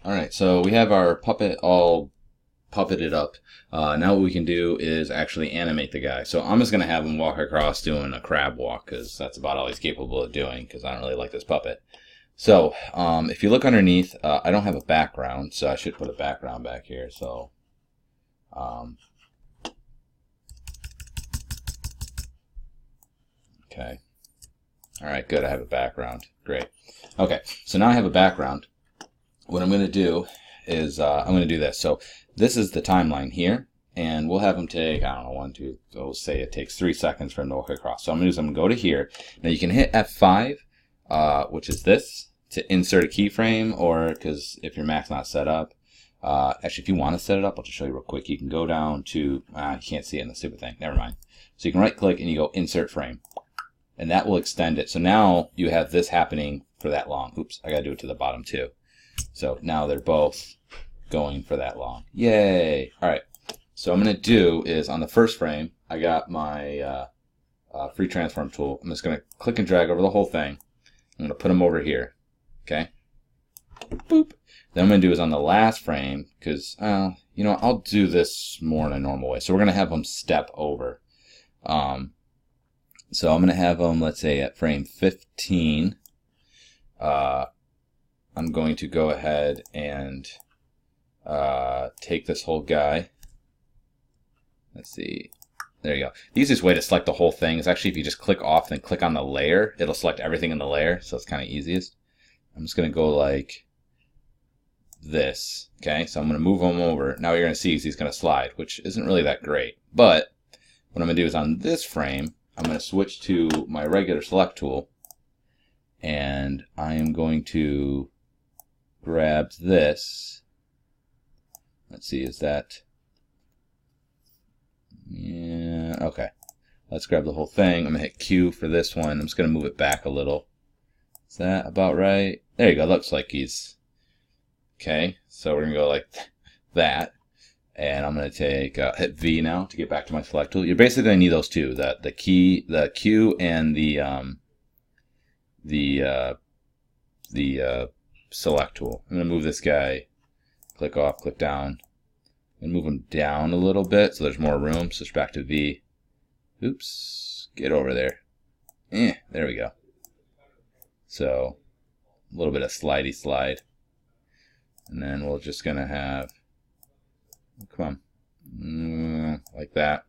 Alright, so we have our puppet all puppeted up. Now what we can do is actually animate the guy. So I'm just going to have him walk across doing a crab walk, because that's about all he's capable of doing, because I don't really like this puppet. So if you look underneath, I don't have a background, so I should put a background back here. So okay. Alright, good, I have a background. Great. Okay, so now I have a background. What I'm going to do is I'm going to do this. So this is the timeline here, and we'll have him take, I don't know, 1, 2, we'll say it takes 3 seconds for him to walk across. So I'm going to go to here. Now you can hit F5, which is this, to insert a keyframe, or because if your Mac's not set up, actually if you want to set it up, I'll just show you real quick. You can go down to, you can't see it in the stupid thing, never mind. So you can right click and you go insert frame, and that will extend it. So now you have this happening for that long. Oops, I got to do it to the bottom too. So now they're both going for that long. Yay! Alright, so what I'm going to do is on the first frame, I got my free transform tool. I'm just going to click and drag over the whole thing. I'm going to put them over here. Okay? Boop. Then what I'm going to do is on the last frame, because, you know, I'll do this more in a normal way. So we're going to have them step over. So I'm going to have them, let's say, at frame 15. I'm going to go ahead and take this whole guy. Let's see. There you go. The easiest way to select the whole thing is actually if you just click off and then click on the layer, it'll select everything in the layer. So it's kind of easiest. I'm just going to go like this. Okay, so I'm going to move him over. Now what you're going to see is he's going to slide, which isn't really that great. But what I'm going to do is on this frame, I'm going to switch to my regular select tool. And I am going to grab this. Let's see, is that... Yeah, okay. Let's grab the whole thing. I'm going to hit Q for this one. I'm just going to move it back a little. Is that about right? There you go. Looks like he's... Okay, so we're going to go like that. And I'm going to take hit V now to get back to my select tool. You're basically going to need those two, the Q and the select tool. I'm going to move this guy, click off, click down, and move him down a little bit so there's more room. Switch back to V. Oops, get over there. There we go. So a little bit of slidey slide. And then we're just going to have, come on, like that.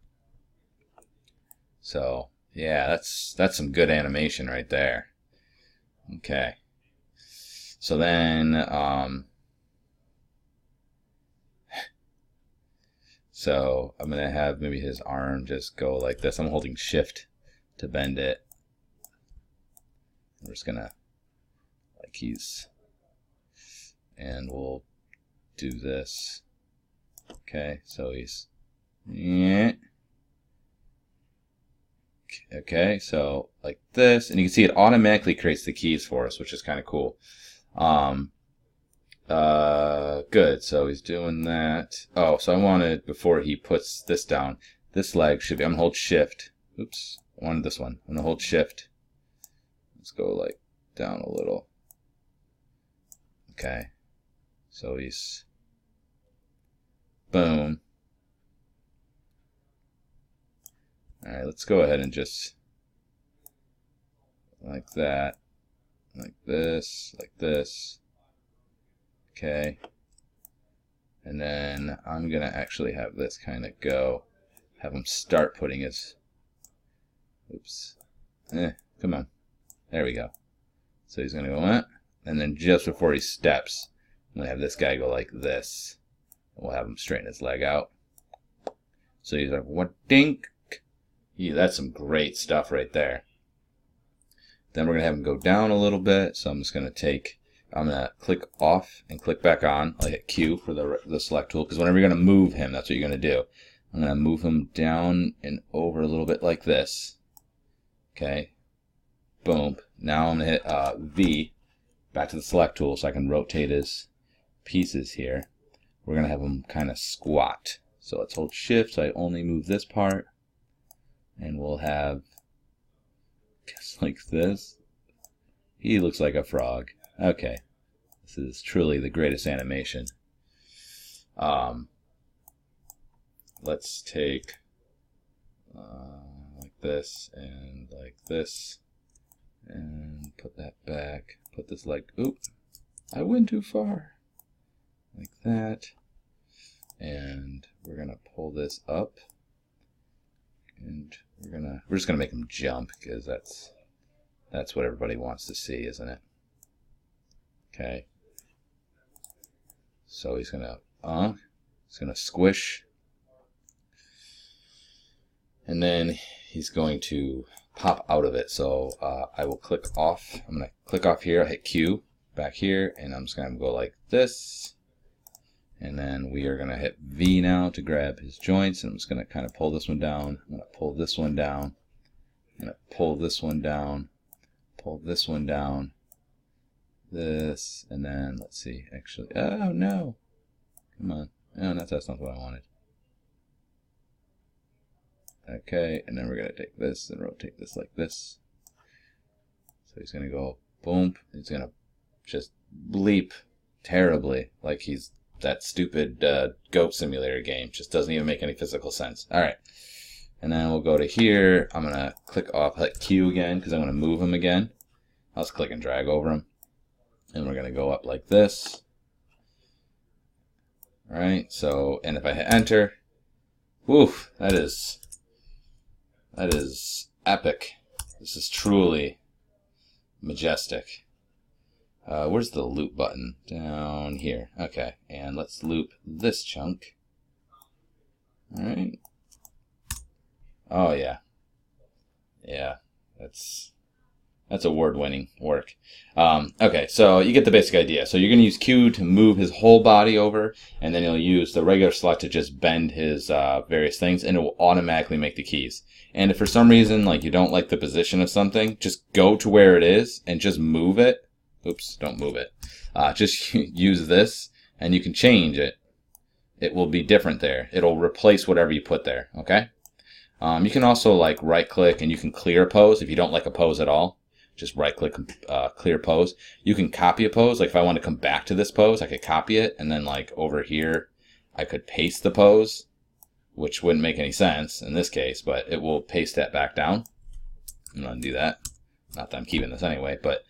So yeah, that's some good animation right there. Okay. So then, so I'm going to have maybe his arm just go like this. I'm holding shift to bend it. I'm just going to, like he's, and we'll do this. Okay, so he's, yeah. Okay, so like this, and you can see it automatically creates the keys for us, which is kind of cool. Good, so he's doing that. Oh, so I wanted, before he puts this down, this leg should be, I'm gonna hold shift. Oops, I wanted this one. I'm gonna hold shift. Let's go like down a little. Okay, so he's, boom. Alright, let's go ahead and just like that, like this, like this. Okay. And then I'm going to actually have this kind of go, have him start putting his, oops, come on. There we go. So he's going to go, and then just before he steps, I'm going to have this guy go like this. We'll have him straighten his leg out. So he's like, what dink? Yeah, that's some great stuff right there. Then we're going to have him go down a little bit. So I'm just going to take, I'm going to click off and click back on. I'll hit Q for the select tool, because whenever you're going to move him, that's what you're going to do. I'm going to move him down and over a little bit like this. Okay. Boom. Now I'm going to hit V, back to the select tool, so I can rotate his pieces here. We're going to have him kind of squat. So let's hold shift so I only move this part. And we'll have, just like this. He looks like a frog. Okay. This is truly the greatest animation. Let's take like this and like this, and put that back. Put this like, oop, I went too far. Like that. And we're gonna pull this up, and we're just gonna make him jump, because that's what everybody wants to see, isn't it? Okay. So he's gonna squish, and then he's going to pop out of it. So I will click off. I'm gonna click off here. I hit Q back here, and I'm just gonna go like this, and then we are gonna hit V now to grab his joints. And I'm just gonna kind of pull this one down. I'm gonna pull this one down. I'm gonna pull this one down. Pull this one down. This, and then let's see. Actually, oh no! Come on. Oh, that's not what I wanted. Okay, and then we're gonna take this and rotate this like this. So he's gonna go boom. He's gonna just bleep terribly, like he's that stupid goat simulator game. Just doesn't even make any physical sense. All right, and then we'll go to here. I'm gonna click off, hit Q again, because I'm gonna move him again. I'll just click and drag over him, and we're gonna go up like this. All right. So, and if I hit Enter, woof, that is epic. This is truly majestic. Where's the loop button? Down here. Okay, and let's loop this chunk. All right. Oh yeah, yeah. That's award-winning work. Okay, so you get the basic idea. So you're going to use Q to move his whole body over, and then you'll use the regular select to just bend his various things, and it will automatically make the keys. And if for some reason like you don't like the position of something, just go to where it is and just move it. Oops, don't move it. Just use this, and you can change it. It will be different there. It'll replace whatever you put there, okay? You can also like right-click, and you can clear a pose if you don't like a pose at all. Just right-click, clear pose. You can copy a pose. Like if I want to come back to this pose, I could copy it, and then like over here, I could paste the pose, which wouldn't make any sense in this case, but it will paste that back down. I'm gonna do that. Not that I'm keeping this anyway, but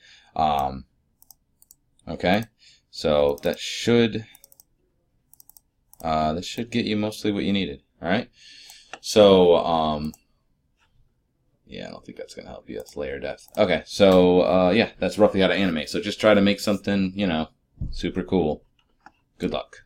okay. So that should get you mostly what you needed. All right. So yeah, I don't think that's going to help you. That's layer depth. Okay, so yeah, that's roughly how to animate. So just try to make something, you know, super cool. Good luck.